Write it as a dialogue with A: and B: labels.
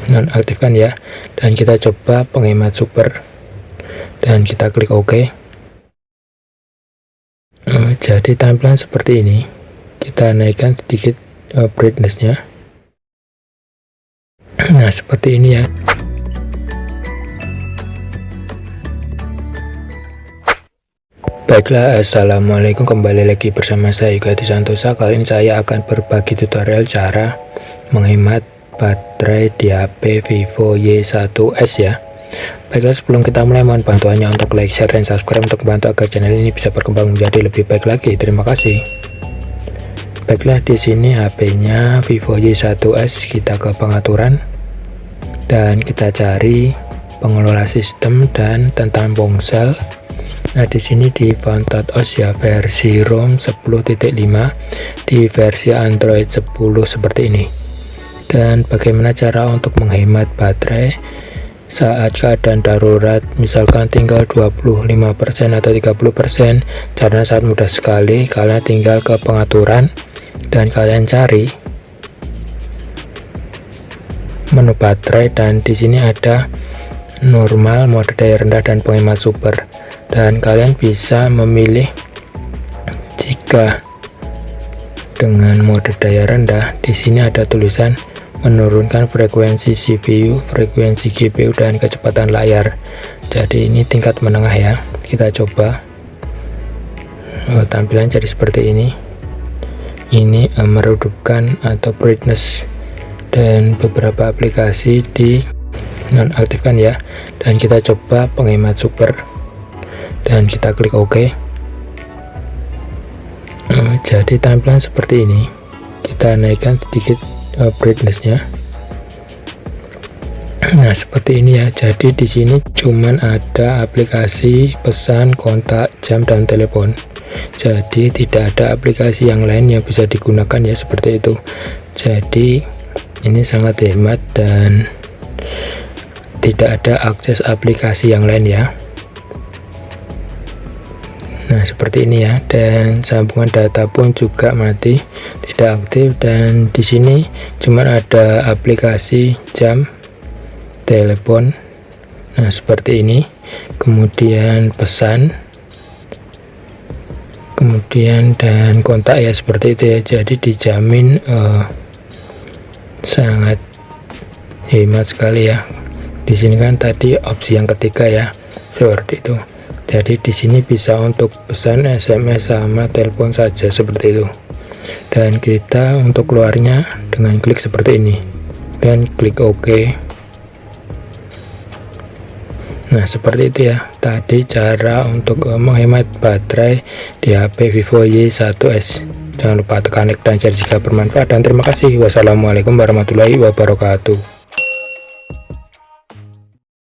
A: nonaktifkan ya, dan kita coba penghemat super dan kita klik OK. Jadi tampilan seperti ini. Kita naikkan sedikit brightness-nya. Nah, seperti ini ya. Baiklah, assalamualaikum, kembali lagi bersama saya Yoga Hadi Santosa. Kali ini saya akan berbagi tutorial cara menghemat baterai di HP Vivo Y1s ya. Baiklah, sebelum kita mulai mohon bantuannya untuk like, share, dan subscribe untuk membantu agar channel ini bisa berkembang menjadi lebih baik lagi. Terima kasih. Baiklah, di sini HP-nya Vivo Y1s, kita ke pengaturan dan kita cari pengelola sistem dan tentang ponsel. Nah, di sini di Phone.os ya, versi ROM 10.5, di versi Android 10 seperti ini. Dan bagaimana cara untuk menghemat baterai saat keadaan darurat, misalkan tinggal 25% atau 30%. Caranya sangat mudah sekali. Kalian tinggal ke pengaturan dan kalian cari menu baterai, dan di sini ada normal, mode daya rendah, dan penghemat super. Dan kalian bisa memilih jika dengan mode daya rendah. Di sini ada tulisan menurunkan frekuensi CPU, frekuensi GPU, dan kecepatan layar. Jadi ini tingkat menengah ya. Kita coba. Tampilan jadi seperti ini. Ini meredupkan atau brightness, dan beberapa aplikasi di nonaktifkan ya. Dan kita coba penghemat super dan kita klik OK. Jadi tampilan seperti ini. Kita naikkan sedikit brightness-nya. Nah, seperti ini ya. Jadi di sini cuman ada aplikasi pesan, kontak, jam, dan telepon. Jadi tidak ada aplikasi yang lain yang bisa digunakan ya, seperti itu. Jadi ini sangat hemat dan tidak ada akses aplikasi yang lain ya. Nah, seperti ini ya. Dan sambungan data pun juga mati, tidak aktif. Dan di sini cuma ada aplikasi jam, telepon. Nah, seperti ini. Kemudian pesan, kemudian dan kontak ya, seperti itu ya. Jadi dijamin sangat hemat sekali ya. Di sini kan tadi opsi yang ketiga ya, seperti itu. Jadi di sini bisa untuk pesan, SMS, sama telepon saja, seperti itu. Dan kita untuk keluarnya dengan klik seperti ini dan klik OK. Nah, seperti itu ya tadi cara untuk menghemat baterai di HP Vivo Y1s. Jangan lupa tekan like dan share jika bermanfaat, dan terima kasih. Wassalamualaikum warahmatullahi wabarakatuh.